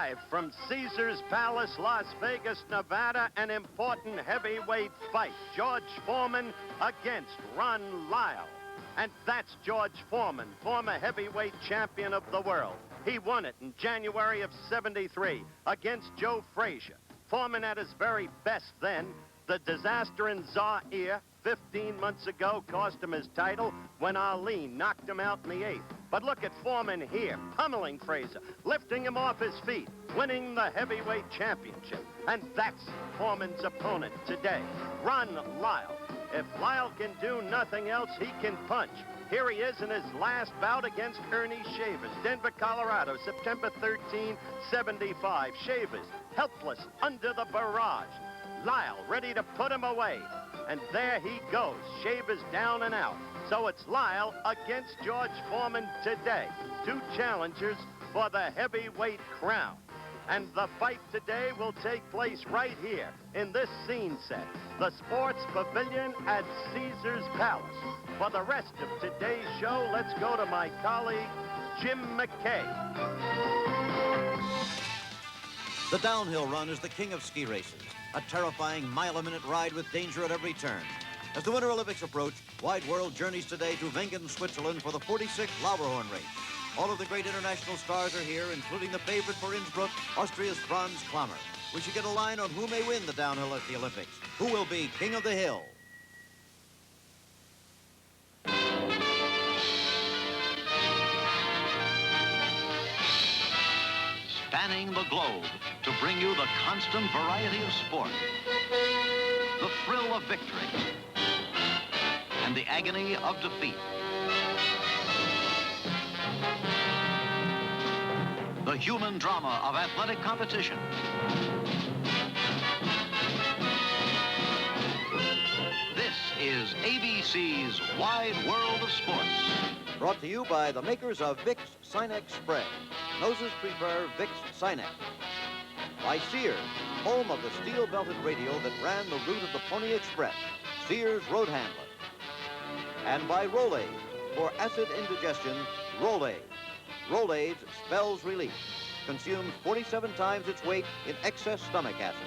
Live from Caesar's Palace, Las Vegas, Nevada, an important heavyweight fight. George Foreman against Ron Lyle. And that's George Foreman, former heavyweight champion of the world. He won it in January of '73 against Joe Frazier. Foreman at his very best then. The disaster in Zaire 15 months ago cost him his title when Ali knocked him out in the 8th. But look at Foreman here, pummeling Frazier, lifting him off his feet, winning the heavyweight championship. And that's Foreman's opponent today, Ron Lyle. If Lyle can do nothing else, he can punch. Here he is in his last bout against Ernie Shavers, Denver, Colorado, September 13, '75. Shavers, helpless under the barrage. Lyle ready to put him away. And there he goes, Shavers down and out. So it's Lyle against George Foreman today. Two challengers for the heavyweight crown. And the fight today will take place right here in this scene set, the Sports Pavilion at Caesar's Palace. For the rest of today's show, let's go to my colleague, Jim McKay. The downhill run is the king of ski races, a terrifying mile-a-minute ride with danger at every turn. As the Winter Olympics approach, Wide World journeys today to Wengen, Switzerland for the 46th Lauberhorn race. All of the great international stars are here, including the favorite for Innsbruck, Austria's Franz Klammer. We should get a line on who may win the downhill at the Olympics. Who will be king of the hill? Spanning the globe to bring you the constant variety of sport, the thrill of victory, and the agony of defeat. The human drama of athletic competition. This is ABC's Wide World of Sports. Brought to you by the makers of Vicks Sinex Spray. Noses prefer Vicks Sinex. By Sears, home of the steel-belted radio that ran the route of the Pony Express, Sears Road Handler. And by Rolaids, for acid indigestion, Rolaids. Rolaids spells relief. Consumes 47 times its weight in excess stomach acid.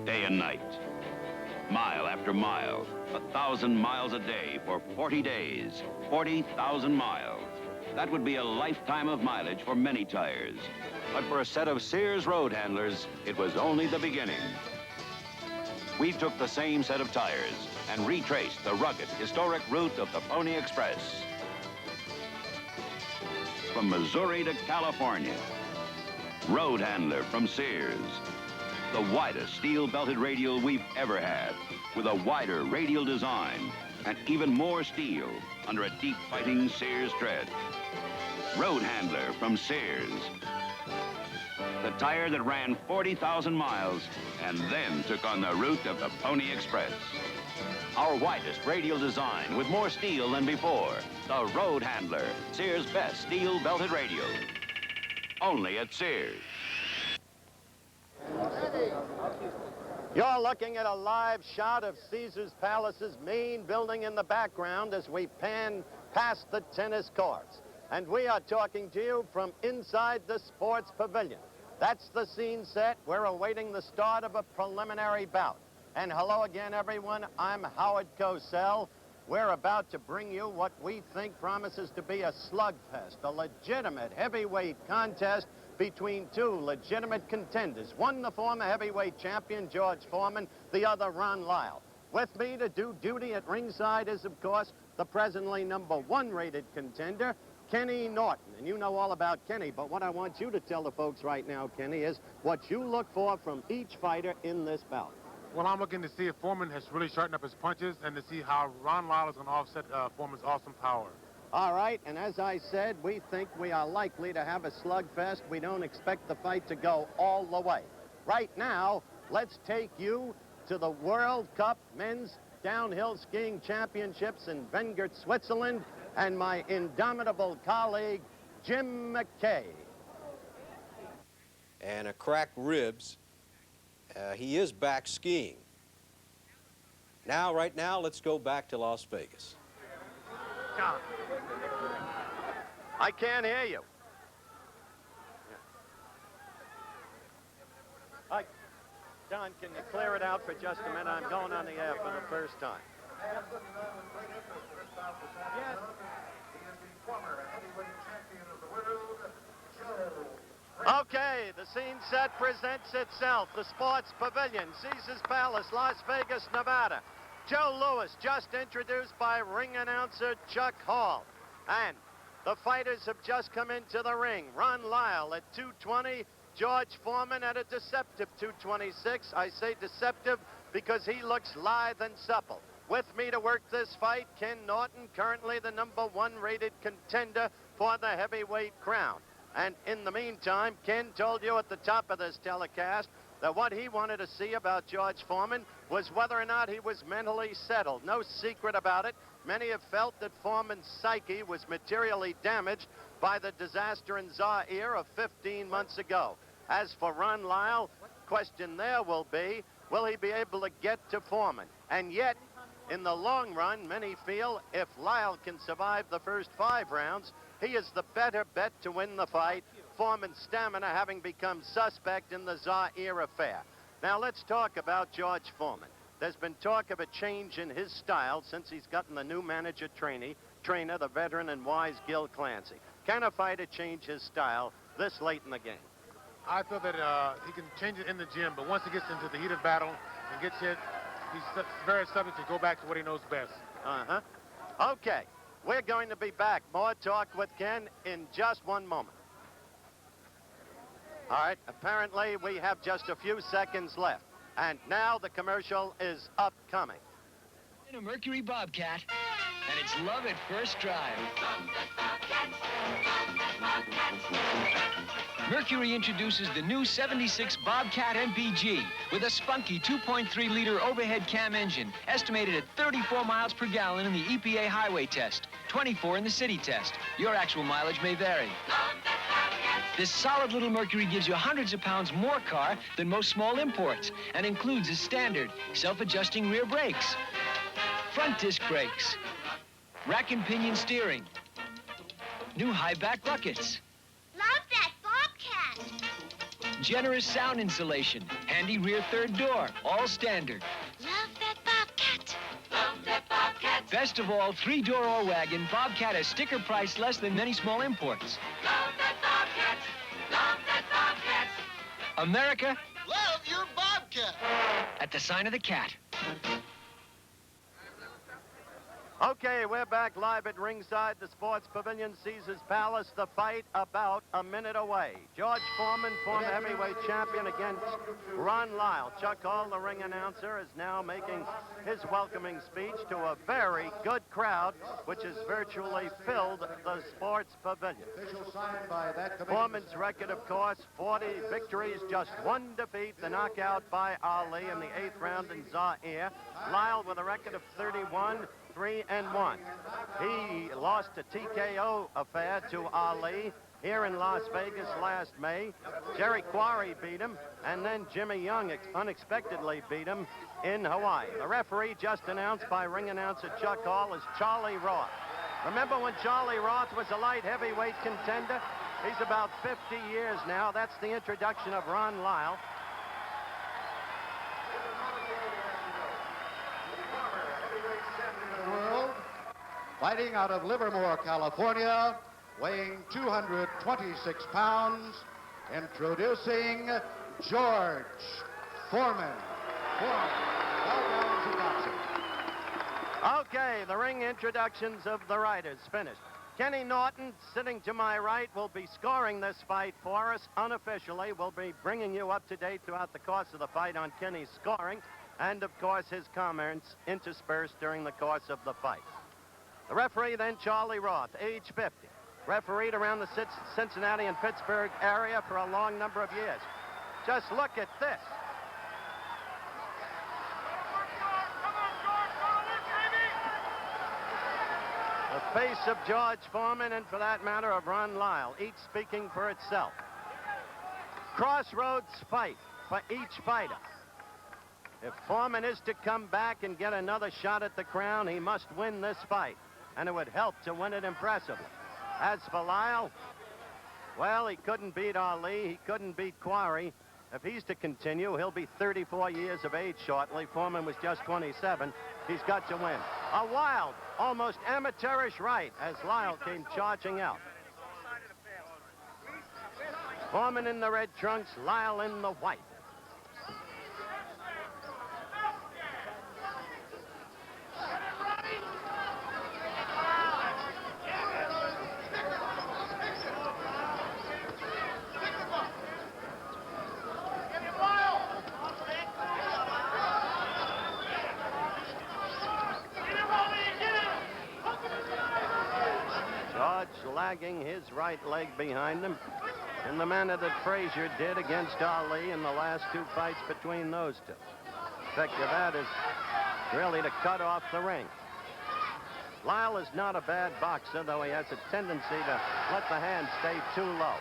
Day and night, mile after mile, 1,000 miles a day for 40 days, 40,000 miles. That would be a lifetime of mileage for many tires. But for a set of Sears road handlers, it was only the beginning. We took the same set of tires and retraced the rugged, historic route of the Pony Express. From Missouri to California, road handler from Sears. The widest steel-belted radial we've ever had, with a wider radial design and even more steel under a deep-fighting Sears tread. Road handler from Sears. The tire that ran 40,000 miles and then took on the route of the Pony Express. Our widest radial design with more steel than before. The Road Handler, Sears' best steel-belted radial. Only at Sears. You're looking at a live shot of Caesar's Palace's main building in the background as we pan past the tennis courts. And we are talking to you from inside the Sports Pavilion. That's the scene set. We're awaiting the start of a preliminary bout. And hello again, everyone. I'm Howard Cosell. We're about to bring you what we think promises to be a slugfest, a legitimate heavyweight contest between two legitimate contenders. One, the former heavyweight champion, George Foreman, the other, Ron Lyle. With me to do duty at ringside is, of course, the presently #1 rated contender, Kenny Norton. And you know all about Kenny, but what I want you to tell the folks right now, Kenny, is what you look for from each fighter in this bout. Well, I'm looking to see if Foreman has really sharpened up his punches and to see how Ron Lyle is going to offset Foreman's awesome power. All right, and as I said, we think we are likely to have a slugfest. We don't expect the fight to go all the way. Right now, let's take you to the World Cup Men's Downhill Skiing Championships in Wengen, Switzerland, and my indomitable colleague, Jim McKay. and cracked ribs. He is back skiing. Now, right now, let's go back to Las Vegas. John, I can't hear you. John, can you clear it out for just a minute? I'm going on the air for the first time. Yes. Okay, the scene set presents itself. The Sports Pavilion, Caesars Palace, Las Vegas, Nevada. Joe Louis, just introduced by ring announcer Chuck Hall. And the fighters have just come into the ring. Ron Lyle at 220. George Foreman at a deceptive 226. I say deceptive because he looks lithe and supple. With me to work this fight, Ken Norton, currently the #1 rated contender for the heavyweight crown. And in the meantime, Ken told you at the top of this telecast that what he wanted to see about George Foreman was whether or not he was mentally settled. No secret about it. Many have felt that Foreman's psyche was materially damaged by the disaster in Zaire of 15 months ago. As for Ron Lyle, question there will be, will he be able to get to Foreman? And yet, in the long run, many feel if Lyle can survive the first 5 rounds, he is the better bet to win the fight, Foreman's stamina having become suspect in the Zaire affair. Now let's talk about George Foreman. There's been talk of a change in his style since he's gotten the new manager trainer, the veteran and wise Gil Clancy. Can a fighter change his style this late in the game? I feel that he can change it in the gym, but once he gets into the heat of battle and gets hit, he's very subject to go back to what he knows best. Okay, we're going to be back. More talk with Ken in just one moment. All right, apparently we have just a few seconds left. And now the commercial is upcoming. In a Mercury Bobcat, and it's love at first drive. Mercury introduces the new 76 Bobcat MPG with a spunky 2.3-liter overhead cam engine, estimated at 34 miles per gallon in the EPA highway test, 24 in the city test. Your actual mileage may vary. This solid little Mercury gives you hundreds of pounds more car than most small imports and includes a standard self-adjusting rear brakes, front disc brakes, rack and pinion steering, new high back buckets. Love that Bobcat. Generous sound insulation, handy rear third door, all standard. Love that Bobcat. Love that Bobcat. Best of all, 3-door or wagon, Bobcat has sticker price less than many small imports. Love that Bobcat. Love that Bobcat. America, Love your Bobcat. at the sign of the cat. Okay, we're back live at ringside, the Sports Pavilion, Caesars Palace. The fight about a minute away. George Foreman, former heavyweight champion, against Ron Lyle. Chuck Hall, the ring announcer, is now making his welcoming speech to a very good crowd, which has virtually filled the Sports Pavilion. Foreman's record, of course, 40 victories, just 1 defeat, the knockout by Ali in the 8th round in Zaire. Lyle with a record of 31. 3-1. He lost a TKO affair to Ali here in Las Vegas last May. Jerry Quarry beat him, and then Jimmy Young unexpectedly beat him in Hawaii. The referee just announced by ring announcer Chuck Hall is Charlie Roth. Remember when Charlie Roth was a light heavyweight contender? He's about 50 years now. That's the introduction of Ron Lyle. Fighting out of Livermore, California, weighing 226 pounds, introducing George Foreman. Okay, the ring introductions of the riders finished. Kenny Norton, sitting to my right, will be scoring this fight for us unofficially. We'll be bringing you up to date throughout the course of the fight on Kenny's scoring and, of course, his comments interspersed during the course of the fight. The referee then, Charlie Roth, age 50. Refereed around the Cincinnati and Pittsburgh area for a long number of years. Just look at this. The face of George Foreman and, for that matter, of Ron Lyle, each speaking for itself. crossroads fight for each fighter. If Foreman is to come back and get another shot at the crown, he must win this fight, and it would help to win it impressively. As for Lyle, well, he couldn't beat Ali, he couldn't beat Quarry. If he's to continue, he'll be 34 years of age shortly. Foreman was just 27. He's got to win. A wild, almost amateurish right as Lyle came charging out. Foreman in the red trunks, Lyle in the white. Lagging his right leg behind him in the manner that Frazier did against Ali in the last two fights between those two. The effect of that is really to cut off the ring. Lyle is not a bad boxer, though he has a tendency to let the hand stay too low.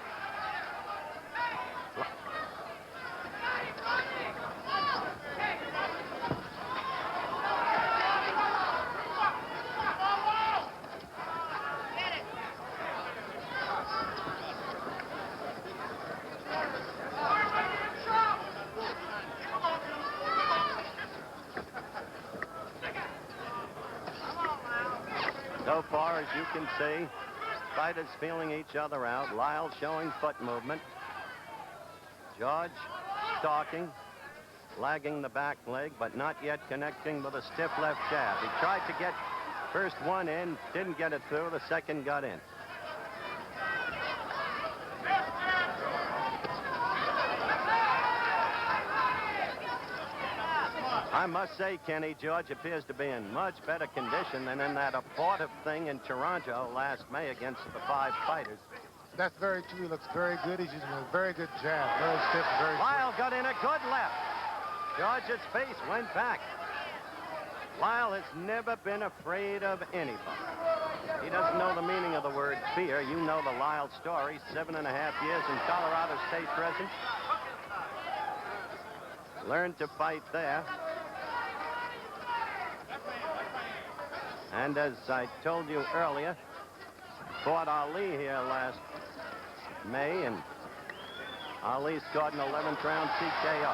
So far, as you can see, fighters feeling each other out. Lyle showing foot movement. George stalking, lagging the back leg, but not yet connecting with a stiff left jab. He tried to get first one in, didn't get it through. The second got in. I must say, Kenny, George appears to be in much better condition than in that abortive thing in Toronto last May against the 5 fighters. That's very true. He looks very good. He's using a very good jab. Very stiff, very Lyle got in a good left. George's face went back. Lyle has never been afraid of anybody. He doesn't know the meaning of the word fear. You know the Lyle story. 7.5 years in Colorado State prison. Learned to fight there. And as I told you earlier, fought Ali here last May, and Ali scored an 11th round TKO.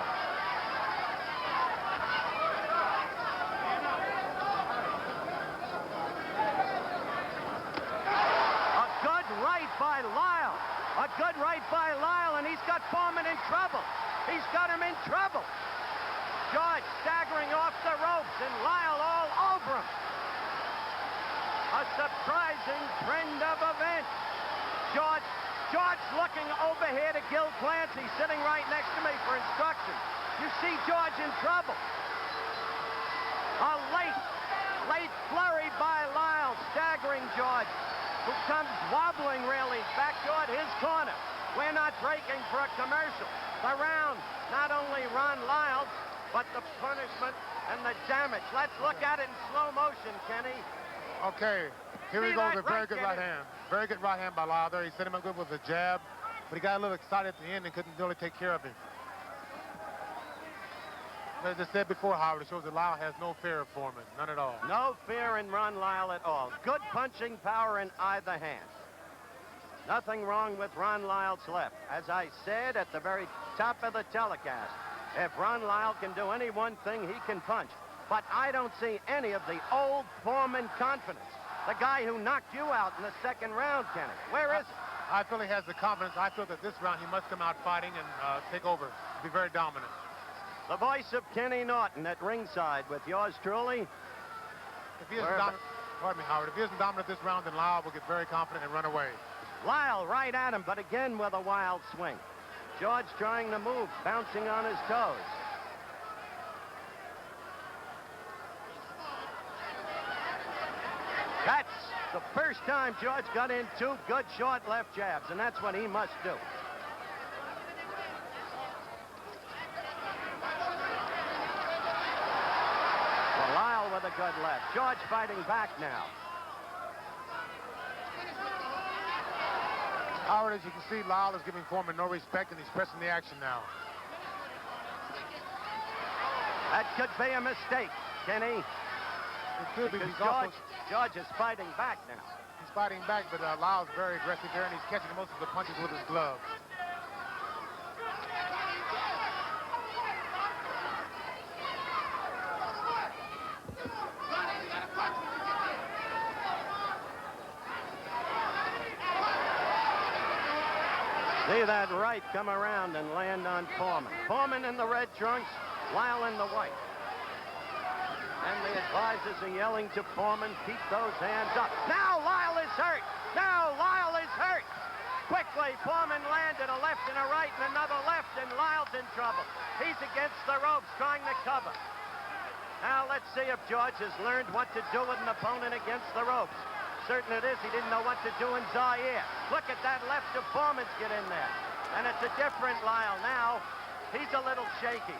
A good right by Lyle. A good right by Lyle, and he's got Foreman in trouble. He's got him in trouble. George staggering off the ropes, and Lyle all over him. A surprising trend of events. George looking over here to Gil Clancy, sitting right next to me for instructions. You see George in trouble. A late flurry by Lyle, staggering George, who comes wobbling really back toward his corner. We're not breaking for a commercial. The round, not only Ron Lyle's, but the punishment and the damage. Let's look at it in slow motion, Kenny. Okay, here we go with a very good right hand. Very good right hand by Lyle there. He set him up good with a jab, but he got a little excited at the end and couldn't really take care of him. As I said before, Howard, it shows that Lyle has no fear of Foreman, none at all. No fear in Ron Lyle at all. Good punching power in either hand. Nothing wrong with Ron Lyle's left. As I said at the very top of the telecast, if Ron Lyle can do any one thing, he can punch. But I don't see any of the old Foreman confidence. The guy who knocked you out in the second round, Kenny. Where is it? I feel he has the confidence. I feel that this round he must come out fighting and take over, be very dominant. The voice of Kenny Norton at ringside with yours truly. If he isn't dominant, pardon me, Howard, if he isn't dominant this round, then Lyle will get very confident and run away. Lyle right at him, but again with a wild swing. George trying to move, bouncing on his toes. That's the first time George got in 2 good short left jabs, and that's what he must do. Well, Lyle with a good left. George fighting back now. Howard, as you can see, Lyle is giving Foreman no respect, and he's pressing the action now. That could be a mistake, Kenny. It could be. Because George is fighting back now. He's fighting back, but Lyle's very aggressive there, and he's catching most of the punches with his glove. See that right come around and land on Foreman. Foreman in the red trunks, Lyle in the white. And the advisors are yelling to Foreman, keep those hands up. Now Lyle is hurt. Now Lyle is hurt. Quickly, Foreman landed a left and a right and another left, and Lyle's in trouble. He's against the ropes trying to cover. Now let's see if George has learned what to do with an opponent against the ropes. Certain it is, he didn't know what to do in Zaire. Look at that left of Foreman's get in there. And it's a different Lyle now. He's a little shaky.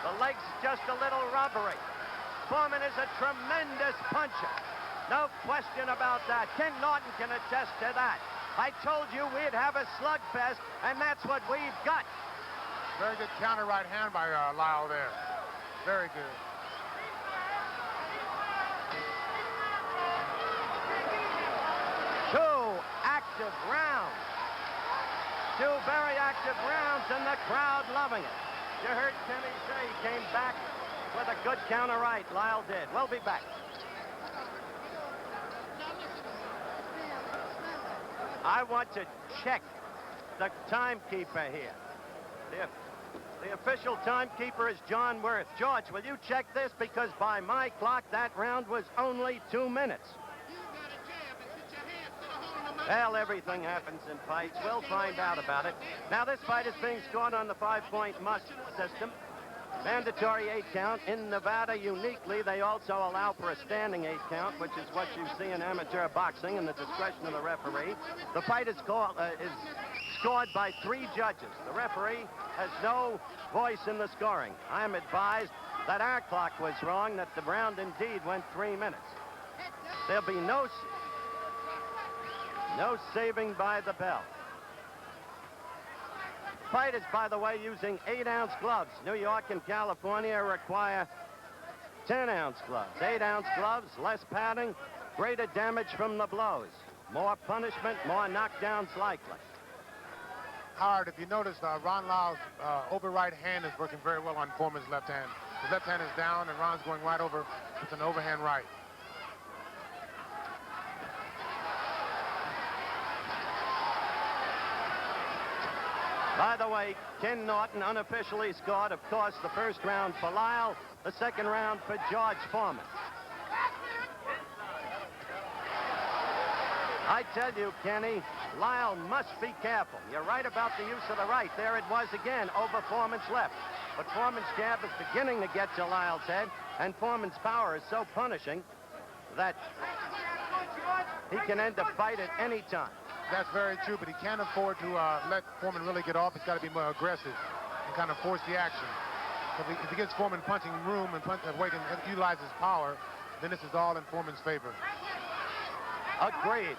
The leg's just a little rubbery. Foreman is a tremendous puncher. No question about that. Ken Norton can attest to that. I told you we'd have a slugfest, and that's what we've got. Very good counter right hand by Lyle there. Very good. Two active rounds. Two very active rounds, and the crowd loving it. You heard Kenny say he came back with a good counter right. Lyle did. We'll be back. I want to check the timekeeper here. The official timekeeper is John Worth. George, will you check this? Because by my clock, that round was only 2 minutes. Well, everything happens in fights. We'll find out about it. Now, this fight is being scored on the 5-point must system. Mandatory 8 count. In Nevada, uniquely, they also allow for a standing 8 count, which is what you see in amateur boxing in the discretion of the referee. The fight is scored by 3 judges. The referee has no voice in the scoring. I am advised that our clock was wrong, that the round indeed went 3 minutes. There'll be no saving by the bell. Fight is, by the way, using 8-ounce gloves. New York and California require 10-ounce gloves. 8-ounce gloves, less padding, greater damage from the blows. More punishment, more knockdowns likely. Howard, if you notice, Ron Lyle's over right hand is working very well on Foreman's left hand. His left hand is down, and Ron's going right over with an overhand right. By the way, Ken Norton unofficially scored, of course, the first round for Lyle, the second round for George Foreman. I tell you, Kenny, Lyle must be careful. You're right about the use of the right. There it was again, over Foreman's left. But Foreman's jab is beginning to get to Lyle's head, and Foreman's power is so punishing that he can end the fight at any time. That's very true, but he can't afford to let Foreman really get off. He's got to be more aggressive and kind of force the action. If he gets Foreman punching room and wait and utilize his power, then this is all in Foreman's favor. Agreed.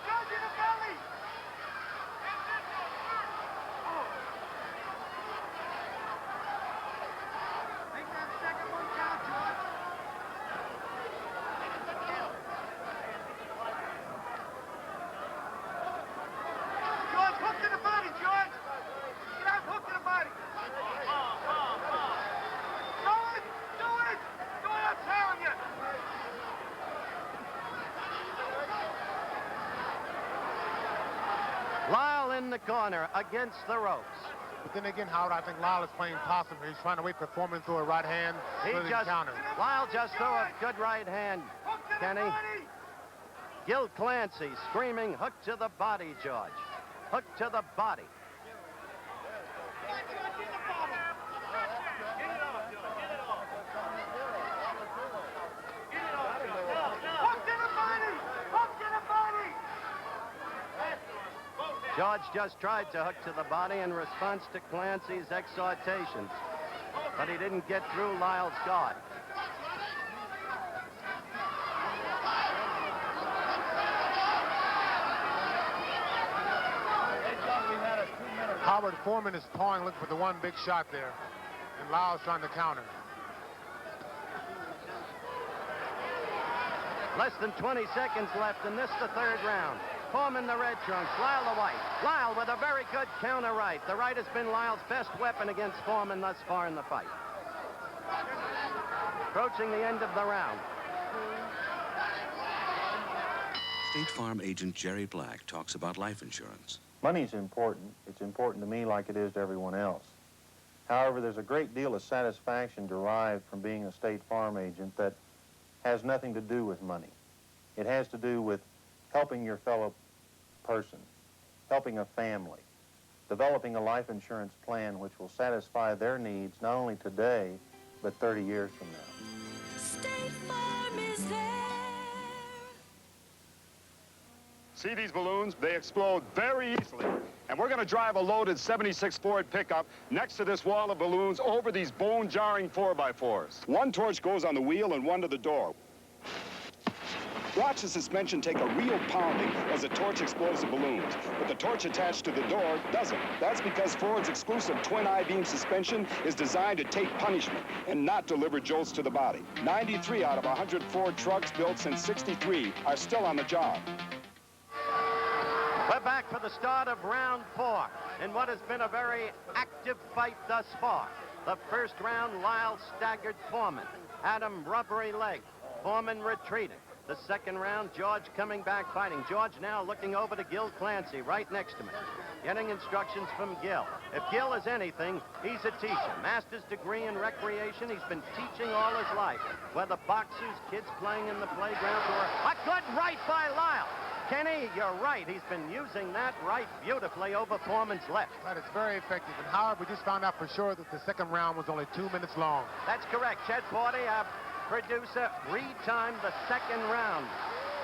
Lyle in the corner against the ropes. But then again, Howard, I think Lyle is playing possum here. He's trying to wait for Foreman to throw a right hand. Lyle just threw a good right hand, Kenny. Gil Clancy screaming, hook to the body, George. Hook to the body. George just tried to hook to the body in response to Clancy's exhortations, but he didn't get through Lyle's guard. Howard, Foreman is pawing, looking for the one big shot there. And Lyle's trying to counter. Less than 20 seconds left in this, the third round. Foreman the red trunks, Lyle the white. Lyle with a very good counter right. The right has been Lyle's best weapon against Foreman thus far in the fight. Approaching the end of the round. State Farm agent Jerry Black talks about life insurance. Money's important. It's important to me like it is to everyone else. However, there's a great deal of satisfaction derived from being a State Farm agent that has nothing to do with money. It has to do with helping your fellow person, helping a family, developing a life insurance plan which will satisfy their needs not only today, but 30 years from now. State Farm is there. See these balloons? They explode very easily. And we're going to drive a loaded 76 Ford pickup next to this wall of balloons over these bone-jarring 4x4s. One torch goes on the wheel and one to the door. Watch the suspension take a real pounding as the torch explodes the balloons, but the torch attached to the door doesn't. That's because Ford's exclusive twin I-beam suspension is designed to take punishment and not deliver jolts to the body. 93 out of 100 Ford trucks built since '63 are still on the job. We're back for the start of round 4 in what has been a very active fight thus far. The first round, Lyle staggered Foreman. Had him rubbery leg. Foreman retreating. The second round, George coming back fighting. George now looking over to Gil Clancy right next to me. Getting instructions from Gil. If Gil is anything, he's a teacher. Master's degree in recreation. He's been teaching all his life. Whether boxers, kids playing in the playground, or a good right by Lyle. Kenny, you're right. He's been using that right beautifully over Foreman's left. But it's very effective. And Howard, we just found out for sure that the second round was only 2 minutes long. That's correct. Chet Forty, our producer, retimed the second round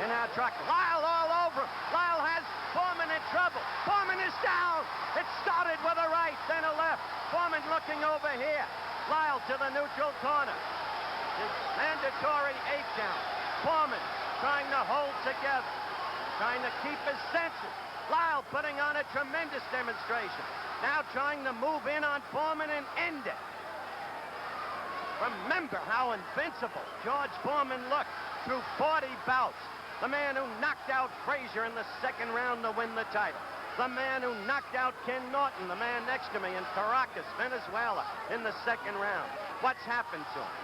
in our truck. Lyle all over him. Lyle has Foreman in trouble. Foreman is down. It started with a right, then a left. Foreman looking over here. Lyle to the neutral corner. His mandatory 8 count. Foreman trying to hold together. Trying to keep his senses. Lyle putting on a tremendous demonstration. Now trying to move in on Foreman and end it. Remember how invincible George Foreman looked through 40 bouts. The man who knocked out Frazier in the second round to win the title. The man who knocked out Ken Norton, the man next to me in Caracas, Venezuela, in the second round. What's happened to him?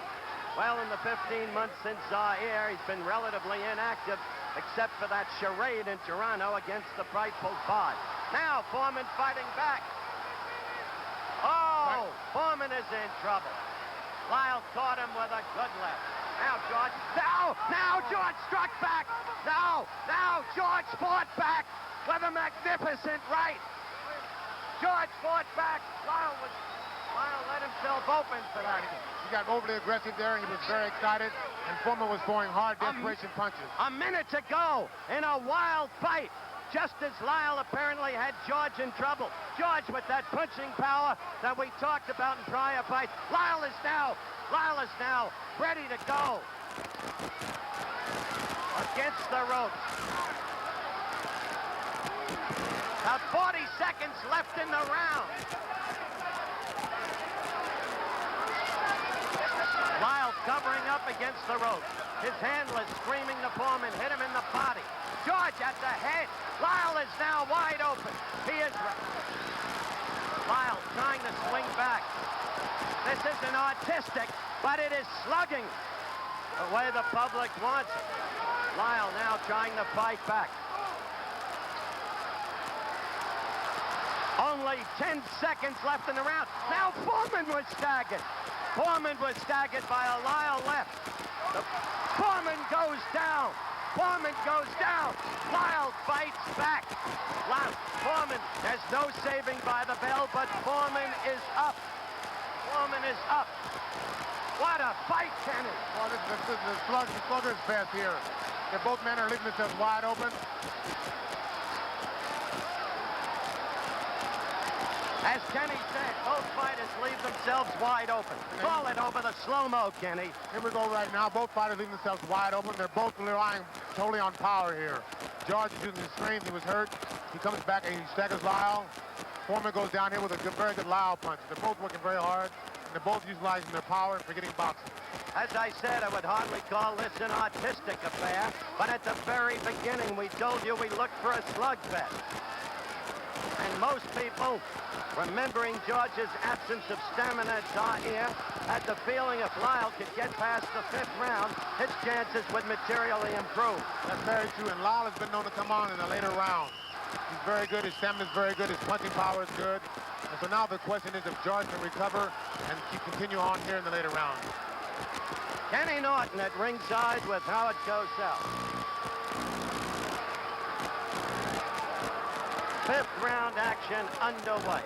Well, in the 15 months since Zaire, he's been relatively inactive, except for that charade in Toronto against the frightful Bod. Now Foreman fighting back. Oh, Foreman is in trouble. Lyle caught him with a good left. Now George, now George struck back. Now George fought back with a magnificent right. George fought back. Lyle let himself open for that. He got overly aggressive there, and he was very excited, and Foreman was throwing hard desperation punches. A minute to go in a wild fight. Just as Lyle apparently had George in trouble. George with that punching power that we talked about in prior fights. Lyle is now ready to go. Against the ropes. Now 40 seconds left in the round. Lyle covering up against the ropes. His handler screaming to Foreman, hit him in the body. George at the head. Lyle is now wide open. He is... Lyle trying to swing back. This isn't artistic, but it is slugging the way the public wants it. Lyle now trying to fight back. Only 10 seconds left in the round. Now Foreman was staggered. Foreman was staggered by a Lyle left. Foreman goes down. Foreman goes down. Lyle fights back. Foreman, there's no saving by the bell, but Foreman is up. Foreman is up. What a fight, Kenny. Well, this is the slugger's fest here. Both men are leaving themselves wide open. As Kenny said, both fighters leave themselves wide open. Call it over the slow-mo, Kenny. Here we go right now. Both fighters leaving themselves wide open. They're both relying totally on power here. George is using his strength. He was hurt. He comes back and he staggers Lyle. Foreman goes down here with a very good Lyle punch. They're both working very hard, and they're both utilizing their power and forgetting boxing. As I said, I would hardly call this an artistic affair, but at the very beginning, we told you we looked for a slugfest. And most people, remembering George's absence of stamina at Zaire, had the feeling if Lyle could get past the 5th round, his chances would materially improve. That's very true, and Lyle has been known to come on in the later rounds. He's very good, his stamina is very good, his punching power is good. And so now the question is if George can recover and continue on here in the later rounds. Kenny Norton at ringside with Howard Cosell. 5th round action underway.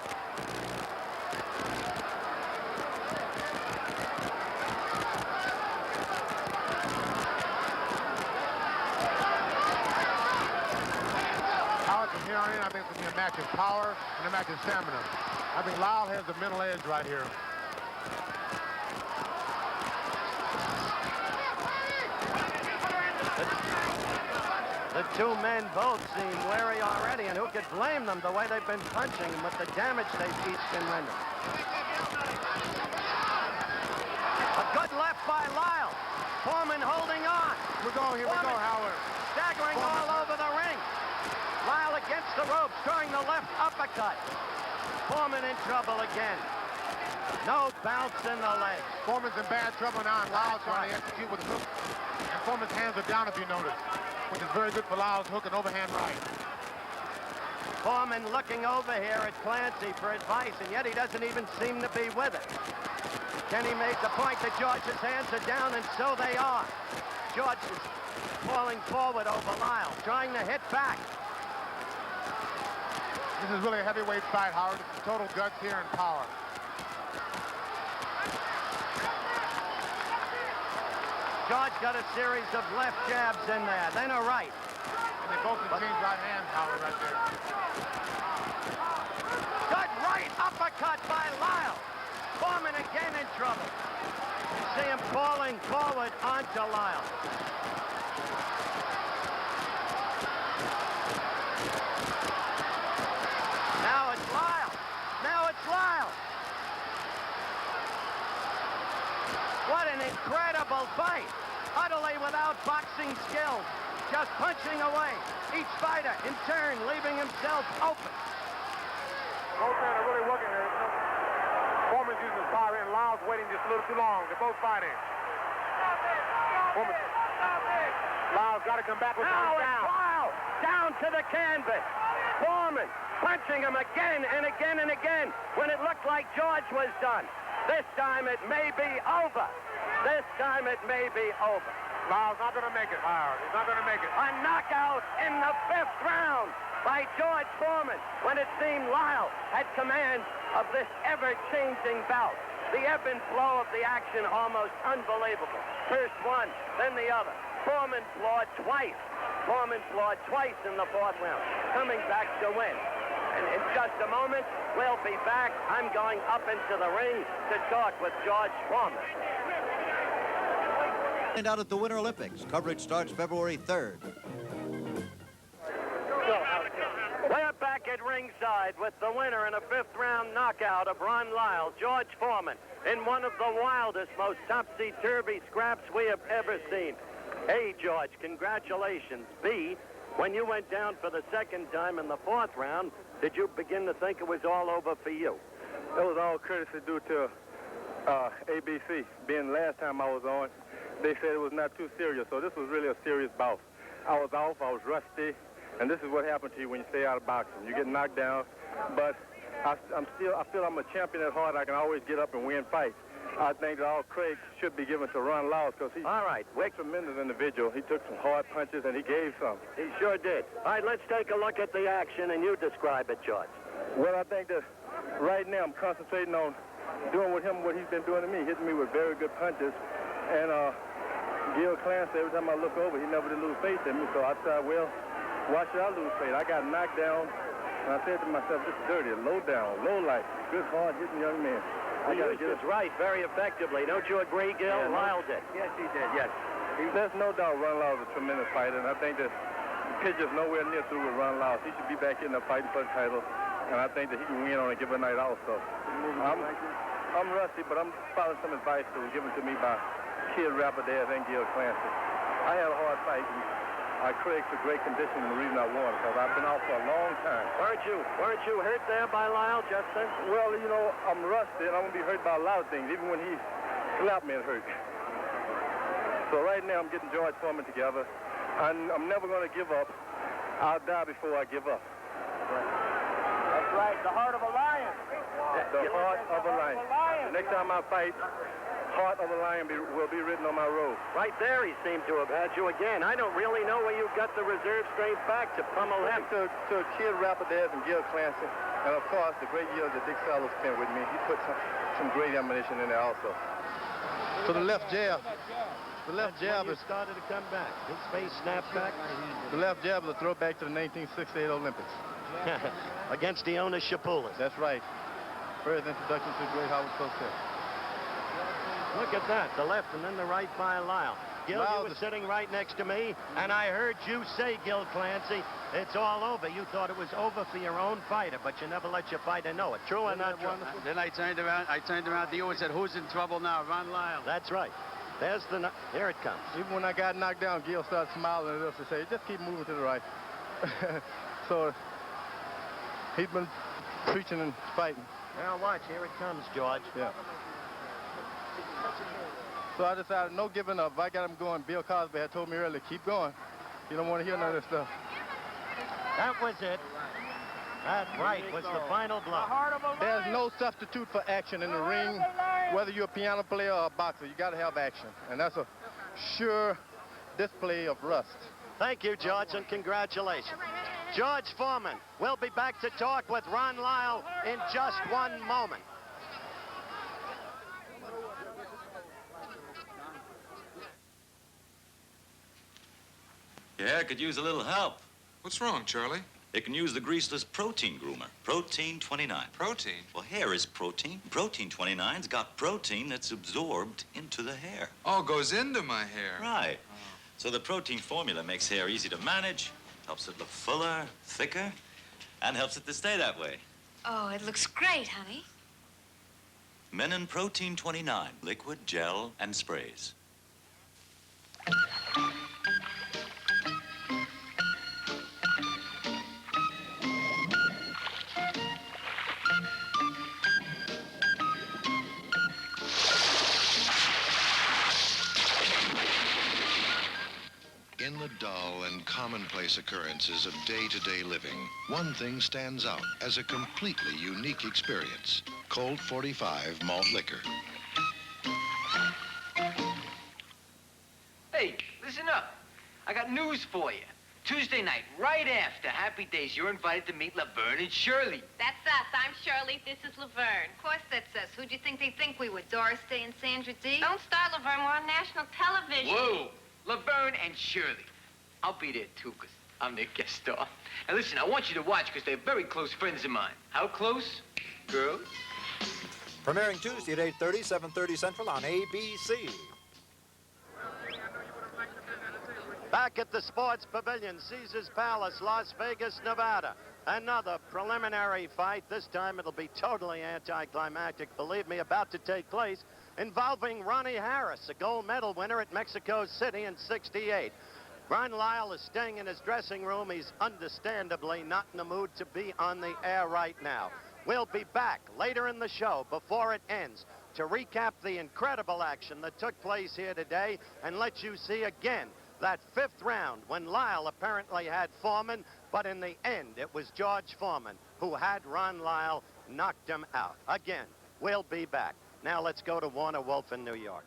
Howard, from here on in, I think it's going to be a match of power and a match of stamina. I think Lyle has the mental edge right here. The two men both seem wary already, and who could blame them the way they've been punching and with the damage they've each been rendering. A good left by Lyle. Foreman holding on. Here we go, Howard. Staggering all over the ring. Lyle against the ropes, throwing the left uppercut. Foreman in trouble again. No bounce in the legs. Foreman's in bad trouble now, and Lyle's trying to execute with the hook. And Foreman's hands are down, if you notice, which is very good for Lyle's hook and overhand right. Foreman looking over here at Clancy for advice, and yet he doesn't even seem to be with it. Kenny made the point that George's hands are down, and so they are. George is falling forward over Lyle, trying to hit back. This is really a heavyweight fight, Howard. It's total guts here and power. George got a series of left jabs in there, then a right. And they both exchange right hands, Howard, right there. Good right uppercut by Lyle. Foreman again in trouble. You see him falling forward onto Lyle. Now it's Lyle. Now it's Lyle. What an incredible fight. Utterly without boxing skills. Just punching away. Each fighter, in turn, leaving himself open. Both men are really working here. Foreman's using his power, and Lyle's waiting just a little too long. They're both fighting. Foreman. Lyle's got to come back with now one down. Lyle down to the canvas. Foreman punching him again and again and again when it looked like George was done. This time it may be over. This time it may be over. Lyle's not going to make it, Howard. He's not going to make it. A knockout in the 5th round by George Foreman when it seemed Lyle had command of this ever-changing bout. The ebb and flow of the action almost unbelievable. First one, then the other. Foreman floored twice. Foreman floored twice in the 4th round, coming back to win. And in just a moment, we'll be back. I'm going up into the ring to talk with George Foreman. Find out at the Winter Olympics. Coverage starts February 3rd. We're back at ringside with the winner in a 5th round knockout of Ron Lyle, George Foreman, in one of the wildest, most topsy-turvy scraps we have ever seen. A, George, congratulations. B, when you went down for the 2nd time in the 4th round, did you begin to think it was all over for you? It was all courtesy due to ABC. Being the last time I was on, they said it was not too serious, so this was really a serious bout. I was off, I was rusty, and this is what happened to you when you stay out of boxing. You get knocked down, but I feel I'm a champion at heart. I can always get up and win fights. I think that all credit should be given to Ron Lyle because he's a tremendous individual. He took some hard punches and he gave some. He sure did. All right, let's take a look at the action and you describe it, George. Well, I think that right now I'm concentrating on doing with him what he's been doing to me, hitting me with very good punches. And Gil Clancy, every time I look over, he never did lose faith in me. So I thought, well, why should I lose faith? I got knocked down, and I said to myself, this is dirty, low down, low life, good, hard-hitting young man. He used his right very effectively. Don't you agree, Gil? Yeah, Lyle did. Yes, he did, yes. There's no doubt Ron Lyle's a tremendous fighter, and I think that the pitcher's nowhere near through with Ron Lyle. He should be back in there fighting for the title. and I think that he can win on a given night also. I'm rusty, but I'm following some advice that was given to me by Kid Rapidash and Gil Clancy. I had a hard fight, and I critics for great condition, and the reason I won because I've been out for a long time. Weren't you hurt there by Lyle just then? Well, you know, I'm rusty, and I'm going to be hurt by a lot of things. Even when he slapped me, it hurt. So right now, I'm getting George Foreman together. I'm never going to give up. I'll die before I give up. That's right, the heart of a lion. The heart of a lion. Next time I fight, heart of a lion will be written on my robe. Right there, he seemed to have had you again. I don't really know where you got the reserve strength back to pummel him. To Kid Rapidash and Gil Clancy, and of course the great years that Dick Fellows spent with me. He put some great ammunition in there also. So the left jab. The left jab is started to come back. His face snapped back. The left jab is a throwback to the 1968 Olympics. Against Deonis Shapoulis. That's right. First introduction to the great Howard Cosell. Look at that, the left and then the right by Lyle. Gil, you were sitting right next to me, and I heard you say, Gil Clancy, it's all over. You thought it was over for your own fighter, but you never let your fighter know it. True or not true? Then I turned around to you and said, who's in trouble now? Ron Lyle. That's right. Here it comes. Even when I got knocked down, Gil started smiling at us and say, just keep moving to the right. So he's been preaching and fighting. Now watch, here it comes, George. Yeah. So I decided no giving up. If I got him going, Bill Cosby had told me earlier, keep going. You don't want to hear none of this stuff. That was it. That right was the final blow. There's no substitute for action in the ring. Whether you're a piano player or a boxer, you got to have action. And that's a sure display of rust. Thank you, George, and congratulations. George Foreman. We'll be back to talk with Ron Lyle in just one moment. Yeah, could use a little help. What's wrong, Charlie? It can use the greaseless protein groomer, Protein 29. Protein? Well, hair is protein. Protein 29's got protein that's absorbed into the hair. Oh, goes into my hair. Right. So the protein formula makes hair easy to manage, helps it look fuller, thicker, and helps it to stay that way. Oh, it looks great, honey. Menon Protein 29, liquid, gel, and sprays. In the dull and commonplace occurrences of day-to-day living, one thing stands out as a completely unique experience. Colt 45 malt liquor. Hey, listen up. I got news for you. Tuesday night, right after Happy Days, you're invited to meet Laverne and Shirley. That's us. I'm Shirley. This is Laverne. Of course that's us. Who do you think they think we were? Doris Day and Sandra Dee? Don't start, Laverne. We're on national television. Whoa. Laverne and Shirley. I'll be there, too, because I'm their guest star. And listen, I want you to watch because they're very close friends of mine. How close? Girls? Premiering Tuesday at 8:30, 7:30 Central on ABC. Back at the Sports Pavilion, Caesars Palace, Las Vegas, Nevada. Another preliminary fight. This time it'll be totally anticlimactic, believe me, about to take place, involving Ronnie Harris, a gold medal winner at Mexico City in '68. Ron Lyle is staying in his dressing room. He's understandably not in the mood to be on the air right now. We'll be back later in the show, before it ends, to recap the incredible action that took place here today and let you see again that fifth round when Lyle apparently had Foreman, but in the end it was George Foreman who had Ron Lyle, knocked him out. Again, we'll be back. Now let's go to Warner Wolf in New York.